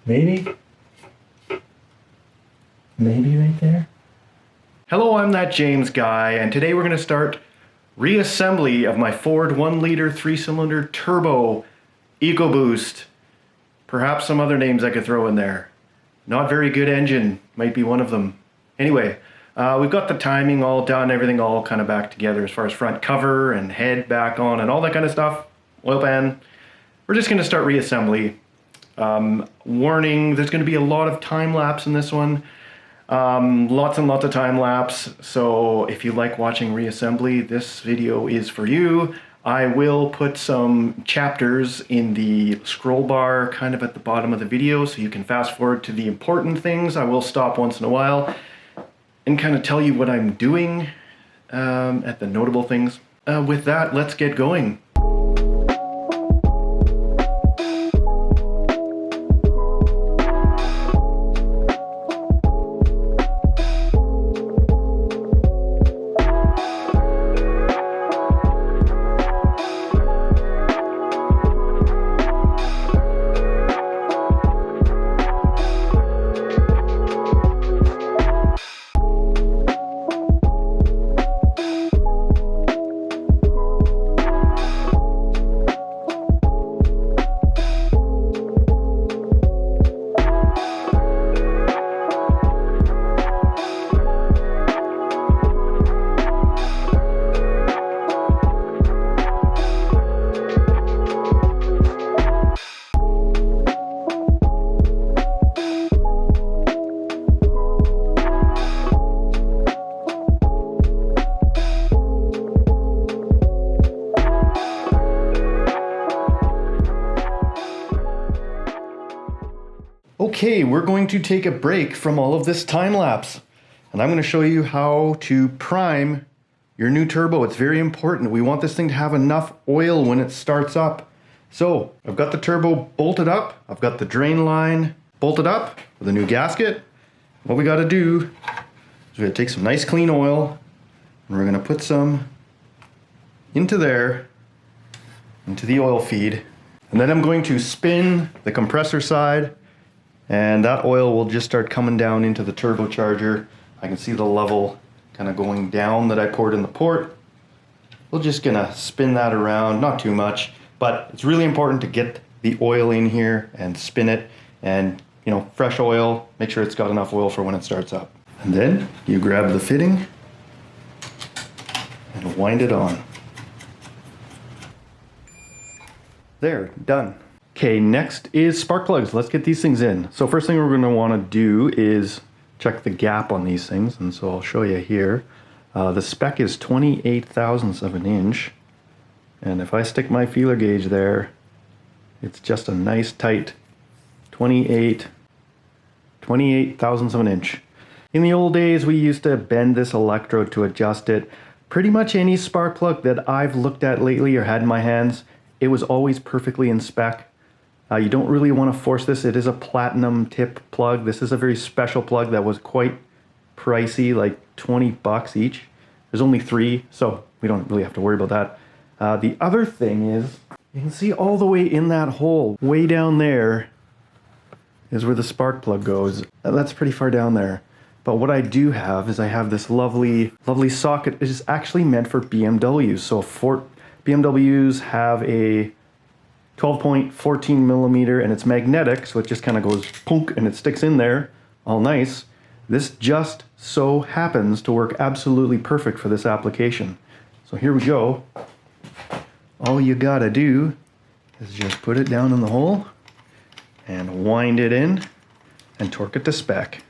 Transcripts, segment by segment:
Maybe right there. Hello, I'm that James guy, and today we're going to start reassembly of my Ford 1-liter 3-cylinder turbo EcoBoost. Perhaps some other names I could throw in there. Not very good engine might be one of them. Anyway, we've got the timing all done, everything all kind of back together as far as front cover and head back on and all that kind of stuff. Oil pan. We're just going to start reassembly. Warning, there's going to be a lot of time lapse in this one. Lots and lots of time lapse. So if you like watching reassembly, this video is for you. I will put some chapters in the scroll bar kind of at the bottom of the video so you can fast forward to the important things. I will stop once in a while and kind of tell you what I'm doing at the notable things. With that, let's get going. Okay, we're going to take a break from all of this time lapse, and I'm going to show you how to prime your new turbo. It's very important. We want this thing to have enough oil when it starts up. So I've got the turbo bolted up. I've got the drain line bolted up with a new gasket. What we got to do is we're going to take some nice clean oil and we're going to put some into there, into the oil feed. And then I'm going to spin the compressor side, and that oil will just start coming down into the turbocharger. I can see the level kind of going down that I poured in the port. We're just gonna spin that around, not too much, but it's really important to get the oil in here and spin it, and you know, fresh oil, make sure it's got enough oil for when it starts up. And then you grab the fitting and wind it on. There, done. Okay, next is spark plugs. Let's get these things in. So first thing we're going to want to do is check the gap on these things, and so I'll show you here. The spec is 28 thousandths of an inch, and if I stick my feeler gauge there, it's just a nice tight 28 thousandths of an inch. In the old days, we used to bend this electrode to adjust it. Pretty much any spark plug that I've looked at lately or had in my hands, it was always perfectly in spec. You don't really want to force this. It is a platinum tip plug. This is a very special plug that was quite pricey, like 20 bucks each. There's only 3, so we don't really have to worry about that. The other thing is, you can see all the way in that hole, way down there is where the spark plug goes. That's pretty far down there. But what I do have is I have this lovely socket. It is actually meant for BMWs. So BMWs have a 12.14 millimeter, and it's magnetic, so it just kind of goes punk and it sticks in there all nice. This just so happens to work absolutely perfect for this application. So here we go. All you gotta do is just put it down in the hole and wind it in and torque it to spec.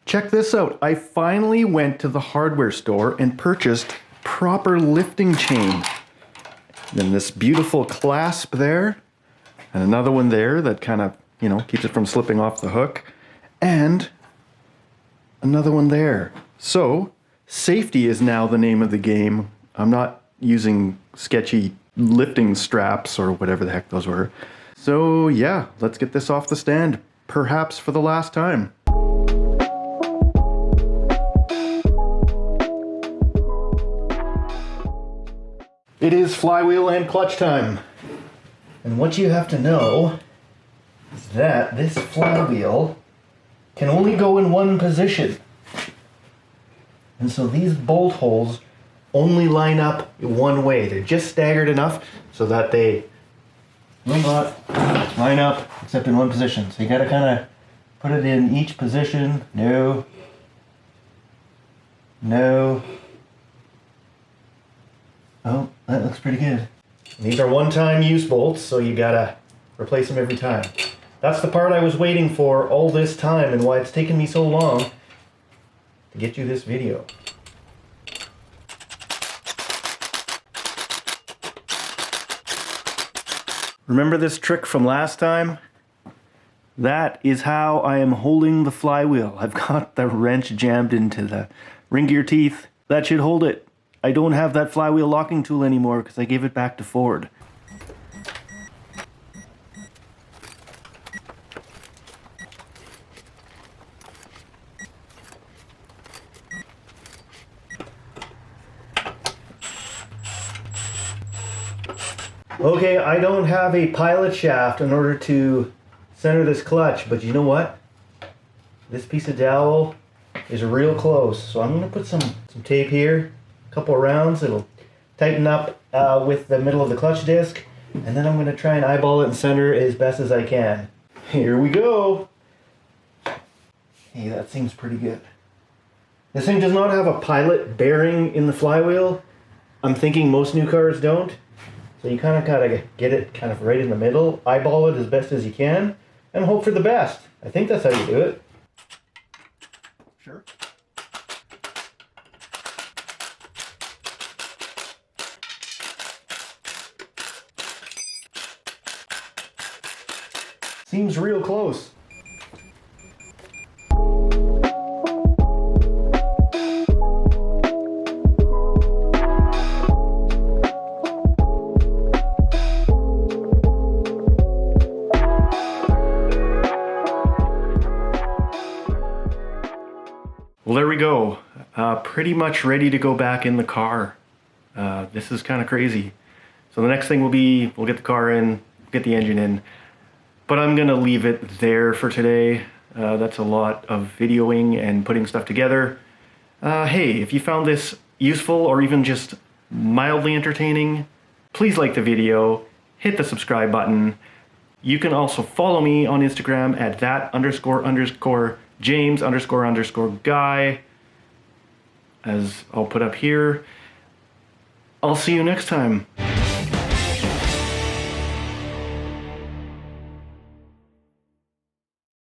Check this out. I finally went to the hardware store and purchased proper lifting chain. Then this beautiful clasp there, and another one there that kind of, you know, keeps it from slipping off the hook, and another one there. So, safety is now the name of the game. I'm not using sketchy lifting straps or whatever the heck those were. So yeah, let's get this off the stand, perhaps for the last time. It is flywheel and clutch time. And what you have to know is that this flywheel can only go in one position. And so these bolt holes only line up one way. They're just staggered enough so that they will not line up except in one position. So you gotta kind of put it in each position. No. No. Oh, that looks pretty good. These are one-time use bolts, so you gotta replace them every time. That's the part I was waiting for all this time and why it's taken me so long to get you this video. Remember this trick from last time? That is how I am holding the flywheel. I've got the wrench jammed into the ring gear teeth. That should hold it. I don't have that flywheel locking tool anymore because I gave it back to Ford. Okay, I don't have a pilot shaft in order to center this clutch, but you know what? This piece of dowel is real close, so I'm going to put some tape here, a couple of rounds. It'll tighten up with the middle of the clutch disc, and then I'm going to try and eyeball it and center as best as I can. Here we go! Hey, that seems pretty good. This thing does not have a pilot bearing in the flywheel. I'm thinking most new cars don't. So you kind of gotta get it kind of right in the middle, eyeball it as best as you can, and hope for the best. I think that's how you do it. Sure. Seems real close. Well, there we go. Pretty much ready to go back in the car. This is kind of crazy. So the next thing will be, we'll get the car in, get the engine in, but I'm gonna leave it there for today. That's a lot of videoing and putting stuff together. Hey, if you found this useful or even just mildly entertaining, please like the video, hit the subscribe button. You can also follow me on Instagram at that__James__guy, as I'll put up here. I'll see you next time.